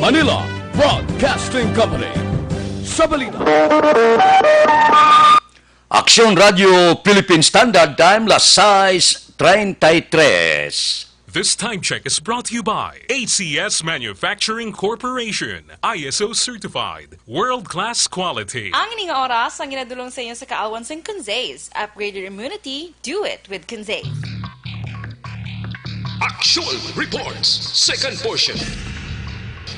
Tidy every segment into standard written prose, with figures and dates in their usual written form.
Manila Broadcasting Company. Sa balita. Aksyon Radio Philippine Standard Time, las 6:33. This time check is brought to you by ACS Manufacturing Corporation, ISO certified, world-class quality. Ang ining oras ang ginadulong sa inyo sa kaawan sa Conzays. Upgrade your immunity, do it with Conzays. Aksyon Reports, second portion.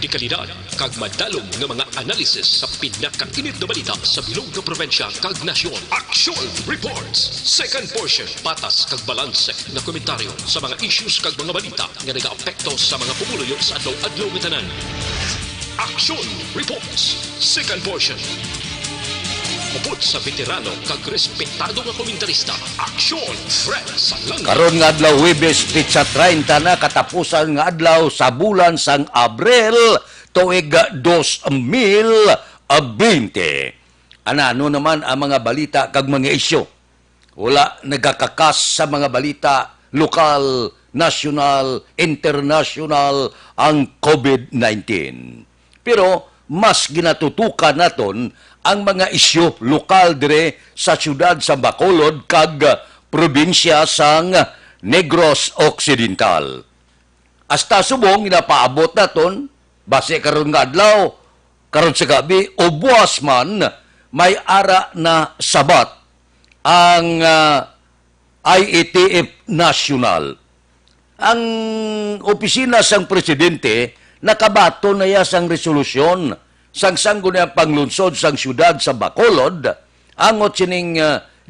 Di kalidad, kag madalong ng mga analisis sa pinakainit na balita sa bilog na probinsya kag nasyon. Aksyon Reports, second portion. Patas kag balanse na komentaryo sa mga issues kag mga balita nga nag-aapekto sa mga pumuluyo sa adlaw-adlaw nga tanan. Aksyon Reports, second portion. Mupot sa veterano kag respetado nga komentarista. Aksyon Fred Salanga. Karon nga adlaw Huwebes, pitsa 30 na katapusan nga adlaw sa bulan sang Abril tuig 2020. Ano naman ang mga balita kag mga isyu? Wala nagakakas sa mga balita lokal, national, international ang COVID-19. Pero mas ginatutukan naton ang mga isyu lokal dire sa syudad sa Bacolod kag probinsya sang Negros Occidental. Hasta subong ginapaabot naton base karon nga adlaw, karon sa gabi o buwas man may ara na sabat ang IATF National. Ang opisina sang presidente nakabato na ya sang resolusyon sang sanggo na panglunsod sang syudad sa Bacolod, angot sining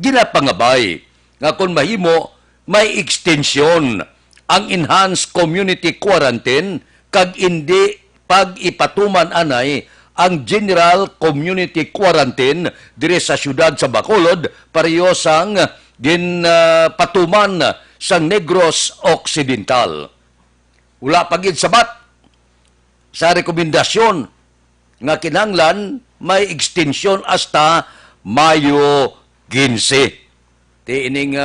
ginapangabay nga kung mahimo may extension ang enhanced community quarantine kag hindi pag-ipatuman anay ang general community quarantine dire sa syudad sa Bacolod pareho sang ginpatuman sang Negros Occidental. Wala pagid sabat sa rekomendasyon nga kinahanglan may extension hasta Mayo 15. Ti ining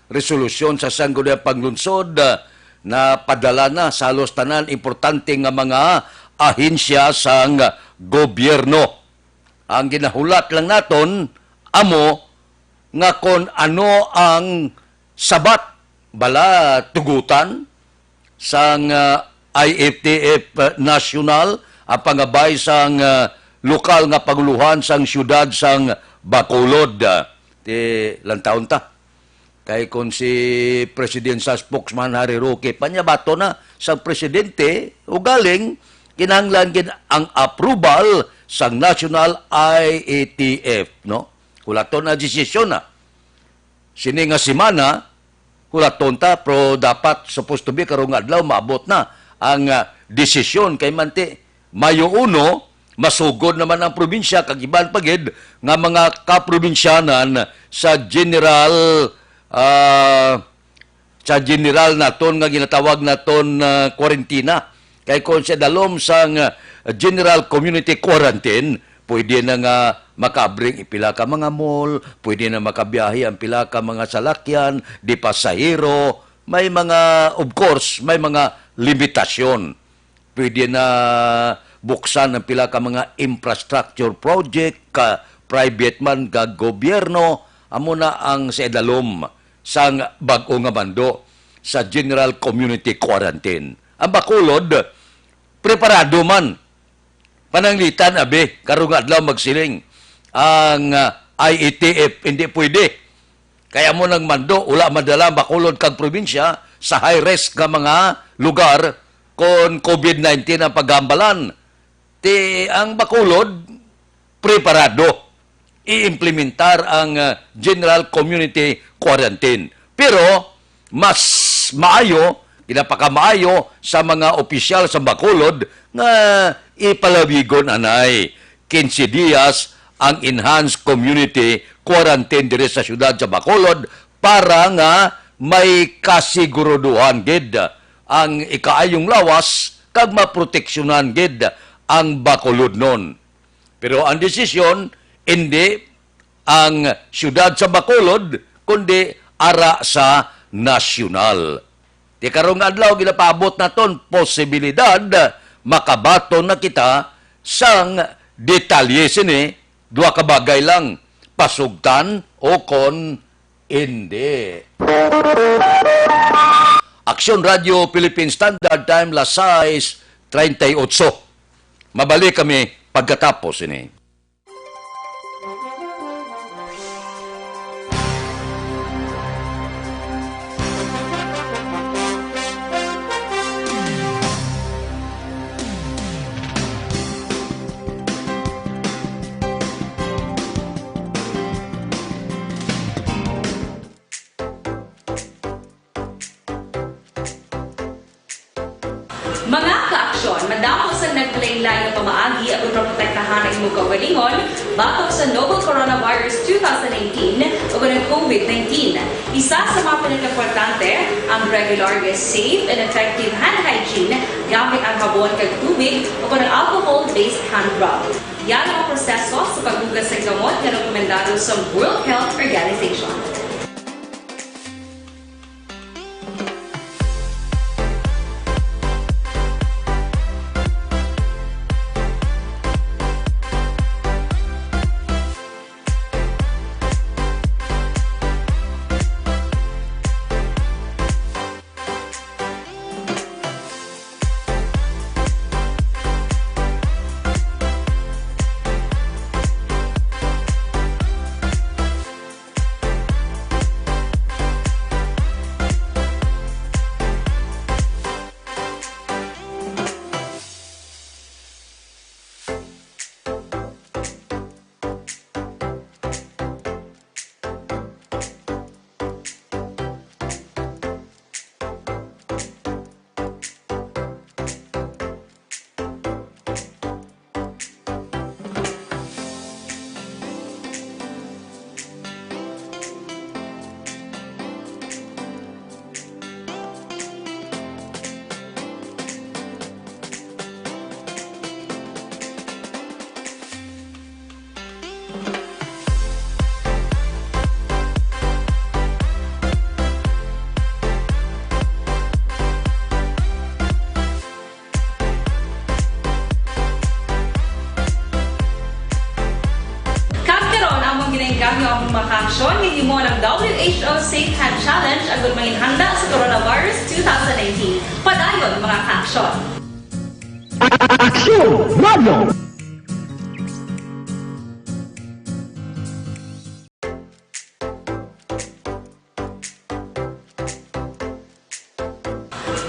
resolusyon sa sanggo na paglunsod na padala na sa halos tanan importante nga mga ahensya sang gobyerno. Ang ginahulat lang naton amo nga kon ano ang sabat bala tugutan sang IATF National ang pangabay sang lokal nga paguluhan sang syudad sang Bacolod. Lantaon ta. Kay kung si Presidential Spokesman Harry Roque panyabato na sang presidente ugaling kinahanglan gid ang approval sang National IATF, no? Hulaton na desisyon na. Sini nga semana hulaton ta pero dapat supposed to be karong adlaw maabot na ang desisyon kay manti Mayo 1, masugod naman ang probinsya, kag-iban pagid nga mga kaprobinsyanan sa general naton nga ginatawag naton kwarentina. Kay kung sa dalom sang general community quarantine, pwede na nga makabring ipila ka mga mall, pwede na makabiyahe ang pila ka mga salakyan, di pasahero, may mga, of course, may mga limitasyon. Pwede na buksan ang pila ka mga infrastructure project, ka private man, ka gobyerno, amo na ang sa edalom sang bag-o nga bando sa general community quarantine. Ang Bacolod, preparado man. Pananglitan, abe, karong adlaw magsiling. Ang IATF, hindi pwede. Kaya mo nang mando, ula madala Bacolod kag probinsya sa high-risk nga mga lugar kung COVID-19 ang paggambalan. Ang Bacolod, preparado. I-implementar ang general community quarantine. Pero, mas maayo, pinapakamaayo sa mga opisyal sa Bacolod na ipalabigon anay 15 dias ang enhanced community quarantine dire sa syudad sa Bacolod para nga may kasiguruduhan gid ang ikaayong lawas kag maproteksyonan gid ang Bacolod nun. Pero ang desisyon hindi ang syudad sa Bacolod kundi ara sa nasyonal. Di karong adlaw ginapaabot naton posibilidad makabato na kita sang detalye sini, dua ka bagay lang, pasugtan o kon hindi. Aksyon Radio Philippine Standard Time, las 6:38. Mabalik kami pagkatapos ini. Mga ka-aksyon, madamo sa nagpalaylay na pamaagi at uproprotektahan ang imong kaugalingon batok sa novel coronavirus 2018 o ng COVID-19. Isa sa mga pinaka-importante ang regular, safe, and effective hand hygiene gamit ang habon kag tubig o ng alcohol-based hand rub. Yan ang proseso sa paghugas ng gamot na rekomendado sa World Health Organization. Gamyo ang mga ka-aksyon, hindi mo ng WHO Safe Hand Challenge ang gulmangin handa sa coronavirus 2019. Padayon mga ka-aksyon! Aksyon Radio!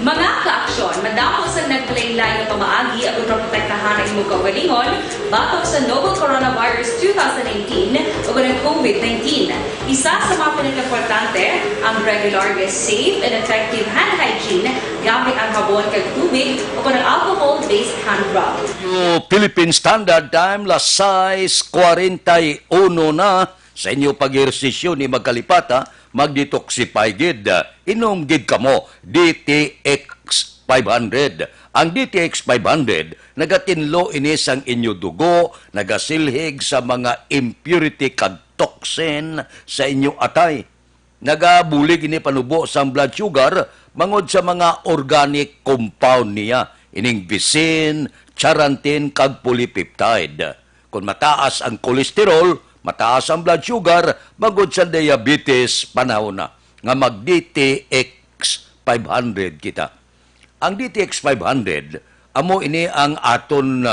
Mga ka-aksyon, madamo sa nagpalaylay na pamaagi at uproprotektahan ang imong kaugalingon batok sa novel coronavirus 2018 o ng COVID-19. Isa sa mga pinaka-importante ang regular, safe, and effective hand hygiene gamit ang habon kag tubig o ng alcohol-based hand rub. Philippine Standard Time, las 6:41 na sa inyo pag-ersisyo ni magkalipata, mag-detoxify gid. Inom gid kamo DTX 500. Ang DTX 500 nagatinlo inis ang inyo dugo, nagasilhig sa mga impurity kag toxin sa inyo atay. Nagabulig ini panubo sa blood sugar mangod sa mga organic compound niya, ining visin, charantin kag polypeptide. Kung mataas ang kolesterol, mataas ang blood sugar, magod sa diabetes, panahon na nga mag-DTX 500 kita. Ang DTX 500, amo ini ang aton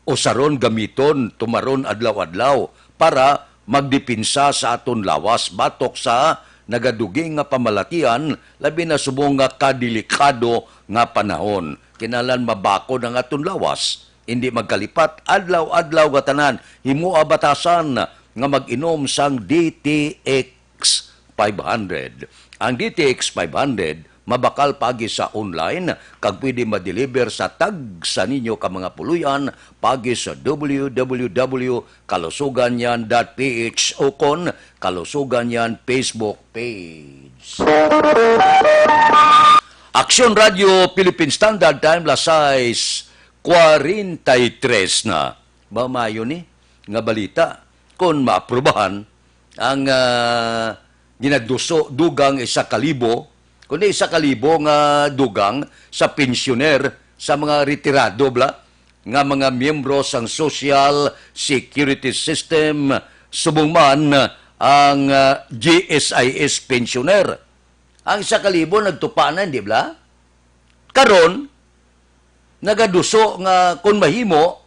usaron gamiton, tumaron adlaw-adlaw para magdipinsa sa aton lawas batok sa nagaduging nga pamalatian, labi na subong nga kadelikado nga panahon. Kinalan mabako ng aton lawas, hindi magkalipat, adlaw-adlaw gatanan, himua batasan nga mag-inom sang DTX 500. Ang DTX 500 mabakal pagi sa online kag pwede ma-deliver sa tag sa ninyo ka mga puluyan pagi sa www.kalusuganyan.ph o kon Kalusuganyan Facebook page. Aksyon Radio Philippine Standard Time, las 6:43 na. Ba mayo ni nga balita kung maaprubahan ang dugang 1,000, kundi 1,000 nga dugang sa pensyoner sa mga retirado nga mga miyembro sang Social Security System subong man ang GSIS pensioner. Ang 1,000 nagtupanan, di ba? Karon nagaduso nga kung mahimo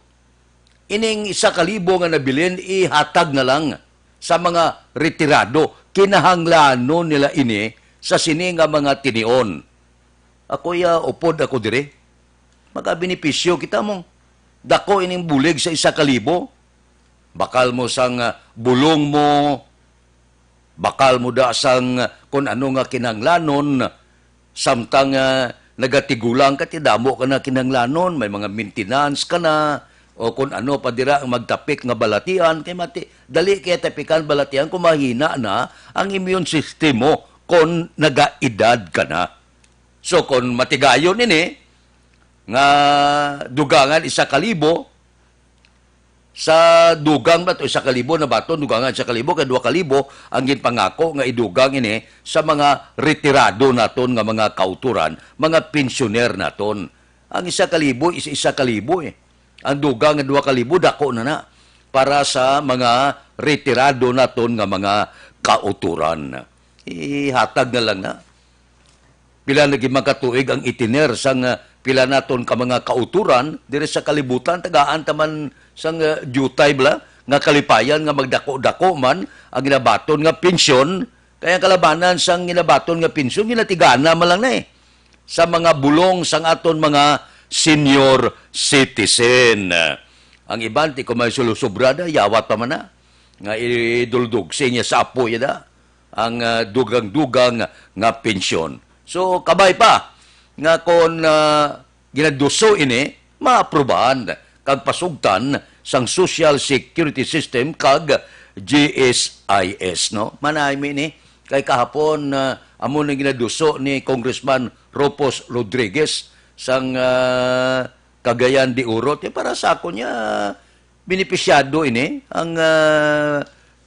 ining 1,000 nga nabilin ihatag na lang sa mga retirado. Kinahanglanon nila ini sa sini nga mga tinion. Ako upod ako dire. Magabinipisyo kita mo. Dako ining bulig sa 1,000. Bakal mo sang bulong mo, bakal mo da sang kung ano nga kinanglanon, samtang nagatigulang ka, tidamo ka na kinanglanon, may mga maintenance ka na, o kung ano pa dira ang magtapik nga balatian, kay mati, dali kaya tapikan balatian kung mahina na ang immune system mo kung nagaedad ka na. So kung matigayon ini, nga dugangan 1,000, sa dugang ba ito, 1,000 na baton, dugangan 1,000, kay 2,000 ang ginpangako nga idugang ini sa mga retirado naton nga mga kauturan, mga pensioner naton. Ang 1,000 is 1,000 Ang dugang nga 2,000 dako na para sa mga retirado naton nga mga kauturan. Ihatag na lang na. Pila naging magkatuig ang itiner sang pila naton ka mga kauturan dire sa kalibutan, tagaan taman sang jutay nga kalipayan nga magdako-dako man ang ginabaton nga pensyon. Kaya kalabanan sang ginabaton nga pensyon ginatigana man lang na sa mga bulong sang aton mga senior citizen. Ang iban ti ko may sulusobrada yawat pa man na nga iduldog sinya sa apo yada ang dugang-dugang nga pensyon. So kabay pa nga kung ginaduso ini maaprubahan kag pasugtan sang Social Security System kag GSIS, no? Manay mi ni kay kahapon amo na ginaduso ni Congressman Ropos Rodriguez sang Cagayan de Oro. Para sa ako niya benepisyado ini ang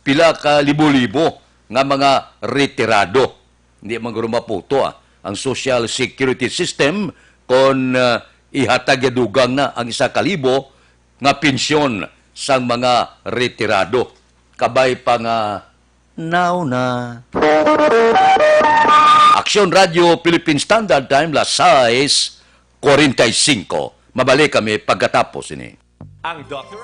pila ka libo-libo nga mga retirado. Hindi man guro maputo ang Social Security System kung ihatag yadugang na ang 1,000 nga pensyon sang mga retirado. Kabay pa nga now na. Aksyon Radio Philippine Standard Time, las 6:45. Mabalik kami pagkatapos ini. Ang Dr.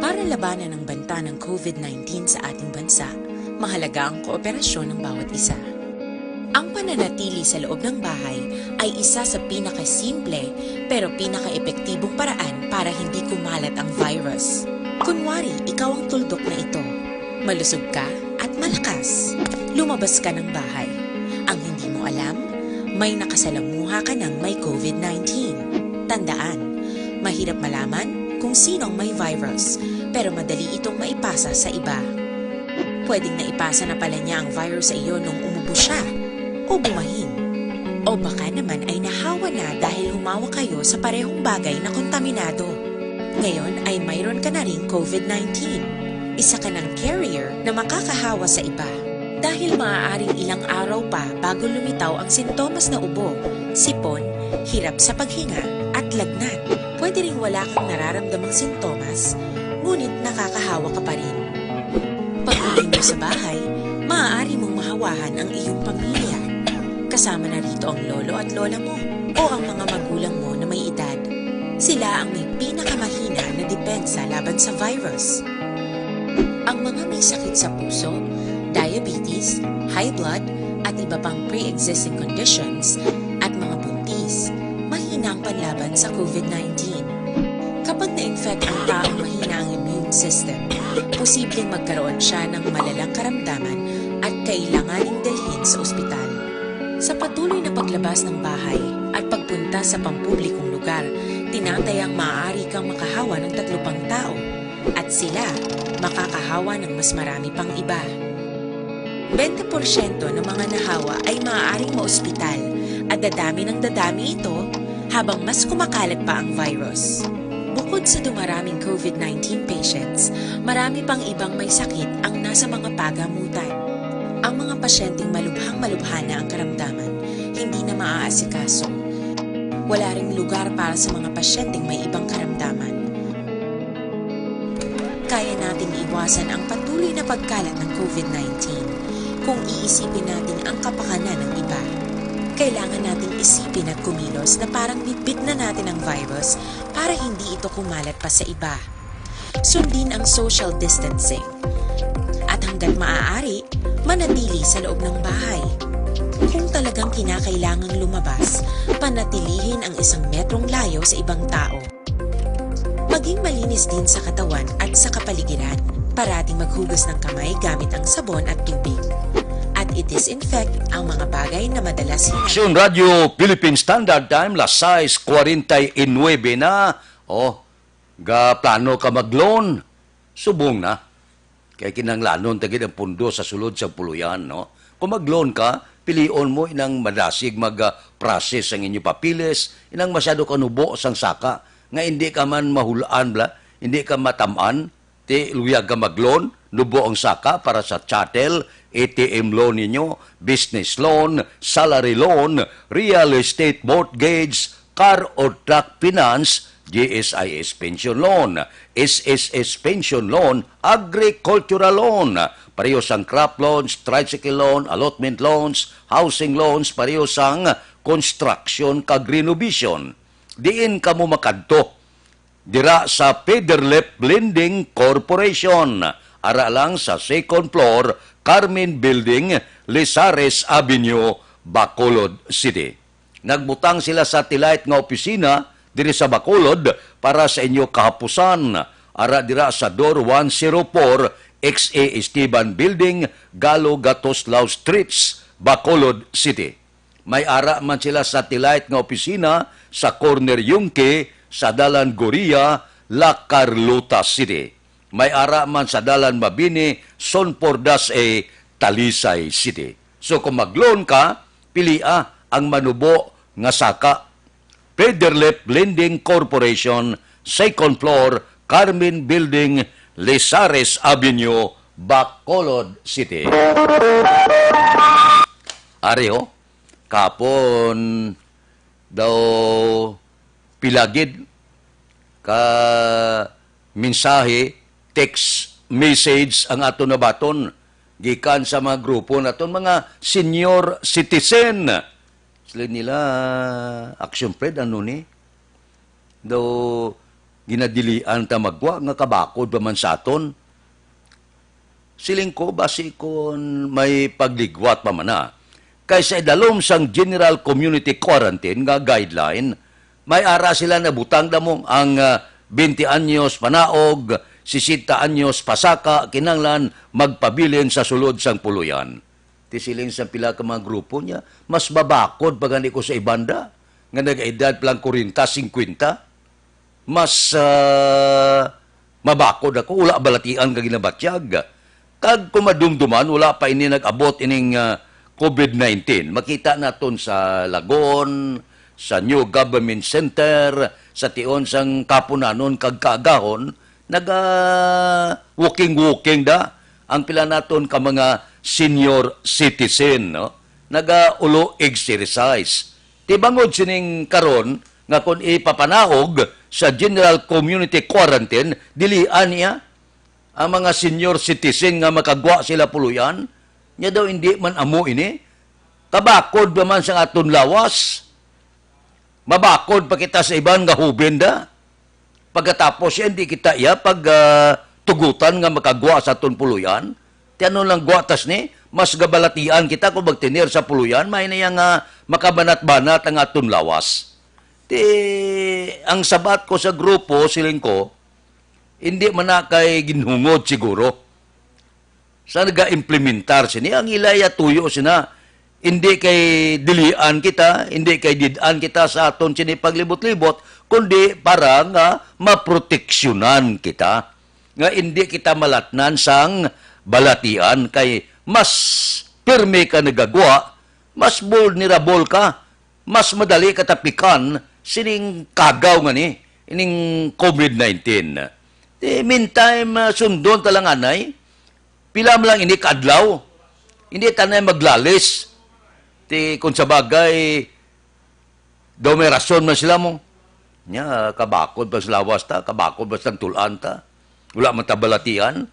Para labanan ang banta ng COVID-19 sa ating bansa, mahalaga ang kooperasyon ng bawat isa. Ang pananatili sa loob ng bahay ay isa sa pinakasimple pero pinaka-epektibong paraan para hindi kumalat ang virus. Kunwari, ikaw ang tuldok na ito. Malusog ka at malakas. Lumabas ka ng bahay. Ang hindi mo alam, may nakasalamuha ka ng may COVID-19. Tandaan, mahirap malaman kung sino ang may virus, pero madali itong maipasa sa iba. Pwedeng naipasa na pala niya ang virus sa iyo nung umubo siya o bumahin. O baka naman ay nahawa na dahil humawa kayo sa parehong bagay na kontaminado. Ngayon ay mayroon ka na ring COVID-19. Isa ka ng carrier na makakahawa sa iba. Dahil maaaring ilang araw pa bago lumitaw ang sintomas na ubo, sipon, hirap sa paghinga at lagnat. Pwede ring wala kang nararamdamang sintomas, ngunit nakakahawa ka pa rin. Pag-uwi mo sa bahay, maaari mong mahawahan ang iyong pamilya. Kasama na rito ang lolo at lola mo o ang mga magulang mo na may edad. Sila ang may pinakamahina na depensa laban sa virus. Ang mga may sakit sa puso, diabetes, high blood, at iba pang pre-existing conditions at mga buntis, mahina ang panlaban sa COVID-19. Kapag na-infect ang taong mahina ang immune system, posibleng magkaroon siya ng malalang karamdaman at kailanganing dalhin sa ospital. Sa patuloy na paglabas ng bahay at pagpunta sa pampublikong lugar, tinatayang maaari kang makahawa ng 3 pang tao at sila makakahawa ng mas marami pang iba. 20% ng mga nahawa ay maaaring maospital at dadami ng dadami ito habang mas kumakalat pa ang virus. Bukod sa dumaraming COVID-19 patients, marami pang ibang may sakit ang nasa mga pagamutan. Ang mga pasyenteng malubhang-malubha na ang karamdaman, hindi na maaasikaso. Wala ring lugar para sa mga pasyenteng may ibang karamdaman. Kaya nating iwasan ang patuloy na pagkalat ng COVID-19 kung iisipin natin ang kapakanan ng iba. Kailangan nating isipin at kumilos na parang bitbit na natin ang virus para hindi ito kumalat pa sa iba. Sundin ang social distancing. At hanggat maaari, manatili sa loob ng bahay. Kung talagang kinakailangang lumabas, panatilihin ang 1 metrong layo sa ibang tao. Maging malinis din sa katawan at sa kapaligiran. Parating maghugas ng kamay gamit ang sabon at tubig. At i-disinfect ang mga bagay na madalas Aksyon Radio Philippine Standard Time, las 6:49 na. Ga plano ka mag-loan. Subong na. Kaya kinanglanon tagid ang pundo sa sulod sa puluyan, no? Kung mag-loan ka, pilion mo inang madasig mag-process ang inyo papilis, inang masyado kanubo sang saka, nga hindi ka man mahulaan bla, hindi ka matamaan, ti luyag ka mag-loan, nubo ang saka para sa chattel, ATM loan ninyo, business loan, salary loan, real estate mortgage, car or truck finance, GSIS pension loan, SSS pension loan, agricultural loan, pareho sang crop loans, tricycle loan, allotment loans, housing loans, pareho sang construction kag renovation. Diin ka mo makadto dira sa Federlip Lending Corporation. Ara lang sa 2nd floor, Carmen Building, Lizares Avenue, Bacolod City. Nagbutang sila sa satellite nga opisina diri sa Bacolod para sa inyo kahapusan. Ara dira sa door 104, XA Esteban Building, Galo Gatoslao Streets, Bacolod City. May ara man sila sa satellite nga opisina sa corner Yungke sa Dalan Goria, La Carlota City. May ara man sa Dalan Mabini, Sonpordas Talisay City. So kung mag-loan ka, pilia ang manubo nga saka. Federlip Lending Corporation, 2nd floor, Carmen Building, Lizares Avenue, Bacolod City. Ariho, kapon daw pilagid ka mensahe, text message ang ato na baton gikan sa mga grupo naton mga senior citizen. Sila nila Aksyon Fred ano ni daw ginadilian ta magwa nga kabakod pa man sa aton. Siling ko basi kon may pagligwat pa man na. Kaysa idalom sang General Community Quarantine nga guideline, may ara sila na butang damong ang 20 anyos panaog, 60 anyos pasaka, kinanglan magpabilin sa sulod sang puluyan. Tisiling sa pila ka mga grupo niya, mas babakod pa gani ko sa ibanda, nga nag-edad lang 40-50, mas mabakod ako, wala balatian ka ginabatyag. Kag kumadumduman, wala pa ini nag-abot ining COVID-19. Makita naton sa Lagon, sa New Government Center, sa tion sang kapunanon kag kaagahon, walking-walking da ang pila naton ka mga senior citizen, no? Ulo exercise. Tibangod sining karon nga kung ipapanaog sa General Community Quarantine, dilian niya ang mga senior citizen nga makagwa sila puluyan, niya daw hindi man amo ini. Kabakod ba man sa aton lawas? Mabakod pa kita sa iban nga hubin da. Pagkatapos hindi kita tugutan nga makagwa sa aton puluyan. Tiano lang gwatas ni, mas gabalatian kita kung magtinir sa puluyan, may na yang makabanat-banat ang aton lawas. Ang sabat ko sa grupo, siling ko, hindi man na kay ginhungod siguro. Sa naga-implementar sini, ang ilaya tuyo sina, hindi kay dilian kita, hindi kay didan kita sa aton sini paglibot-libot, kundi para nga maproteksyonan kita. Nga hindi kita malatnan sang balatian kay mas pirme ka nagagwa, mas vulnerable ka, mas madali katapikan sining kagaw nga ni, ining COVID-19. Meantime, sundon talang anay, pila mo lang ini kadlaw, hindi tanay maglalis. Kung sa bagay, daw may rason man sila mo. Kabakod ba sa lawas ta, kabakod ba sa tulan ta, wala man tabalatian,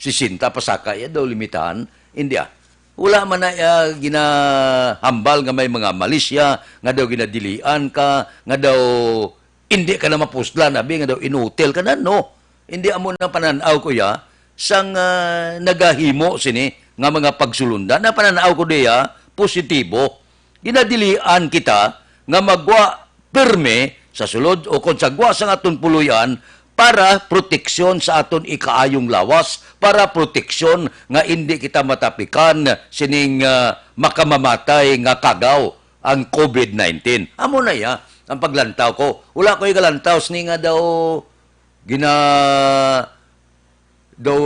sisinta pasaka, daw limitahan, hindi wala man na ginahambal nga may mga malisya, nga daw ginadilian ka, nga daw hindi ka na mapuslan, nga daw inutil ka na, no. Hindi amo na pananaw ko sang nagahimo sini, nga mga pagsulundan, na pananaw ko diya, positibo. Ginadilian kita, nga magwa pirme, sa sulod o kung sagwa sa aton puluyan, para proteksyon sa aton ikaayong lawas, para proteksyon nga hindi kita matapikan sining makamamatay nga kagaw ang COVID-19. Amo na ang paglantaw ko. Wala ko igalantaw sini nga daw daw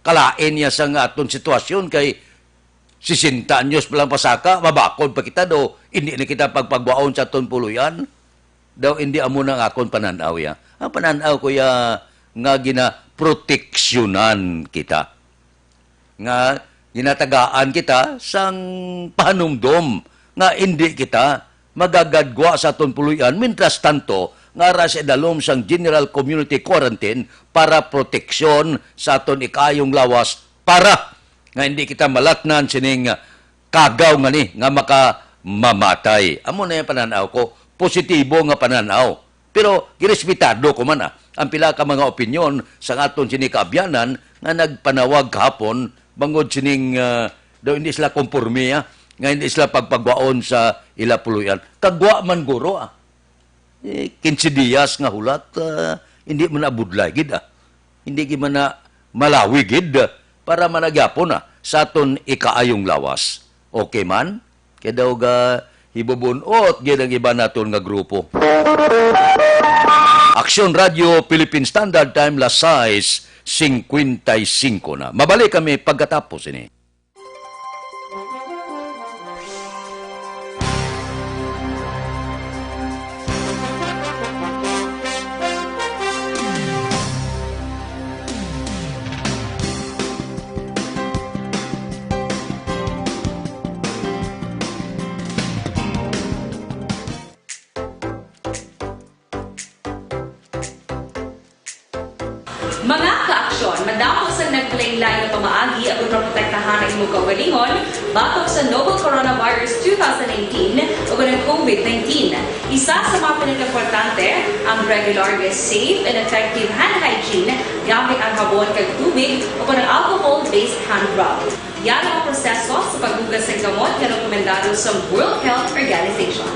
kalain niya sa aton sitwasyon kay 60 anyos palang pasaka, mabakod pa kita daw, hindi na kita pagpagwaon sa aton puluyan. Daw hindi amo nang akon pananaw Ang pananaw ko nga ginaproteksyonan kita. Nga ginatagaan kita sang panumdom nga hindi kita magagadwa sa aton puluyan. Mintras tanto, nga ras edalom sang General Community Quarantine para proteksyon sa aton ikayong lawas para nga hindi kita malatnan sining kagaw nga ni nga makamamatay. Amo na yung pananaw ko. Positibo nga pananaw. Pero girespetado ko man ang pila ka mga opinyon sa aton sini kaabyanan nga nagpanawag kahapon bangod sining daw hindi sila komporme nga hindi sila pagpagwaon sa ila puluyan. Kagwa man guro 15 días nga hulat hindi man na budlay gid Hindi gid man na malawi gid para managyapon sa aton ikaayong lawas. Okay man? Kaya daw ibubunot gid ang iba naton nga grupo. Aksyon Radio Philippine Standard Time las 6:55 na. Mabalik kami pagkatapos ini. Mga ka-aksyon, madamo sa nagpalaylay na pamaagi at protektahan ang imong kaugalingon batok sa novel coronavirus 2018 o ng COVID-19. Isa sa mga pinaka-importante ang regular, safe, and effective hand hygiene gamit ang habon kag tubig o ng alcohol-based hand rub. Yan ang proseso sa paghugas ng gamot na rekomendado sa World Health Organization.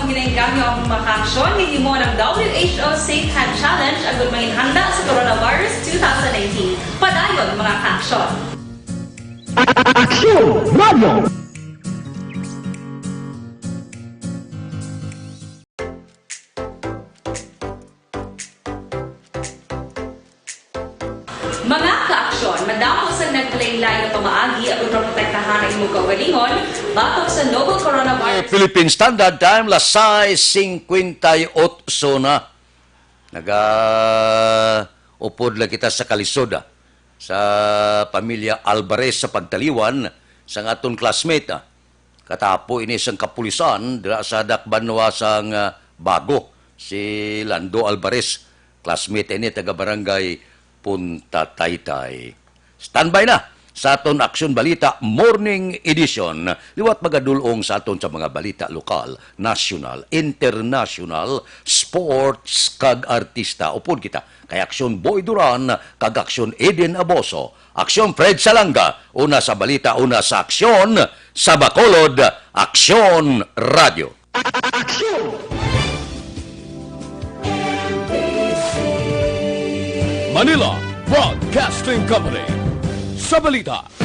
Ginagamit ang mga aksyon ng himo ng WHO Safe Hand Challenge ang gulmangin handa sa coronavirus 2019. Padayon mga aksyon. Aksyon Radio! ka-aksyon, madamo sa naglaylay na pamaagi at protektahan ang imong kaugalingon batok sa novel coronavirus. Philippine Standard Time, las 6:58 na. Upod lang kita sa kalisod sa pamilya Alvarez sa pagtaliwan sa aton classmate. Katapo ini sang kapulisan dira sa Dakbanwa sang Bago, si Lando Alvarez. Classmate ini taga barangay Punta Taytay. Standby na sa aton Aksyon Balita Morning Edition. Liwat magadulong sa aton sa mga balita lokal, national, international, sports, kag artista. Upod kita kay Aksyon Boy Duran, kag Aksyon Eden Aboso. Aksyon Fred Salanga, una sa balita, una sa aksyon, sa Bacolod, Aksyon Radio. Manila Broadcasting Company. Sa balita.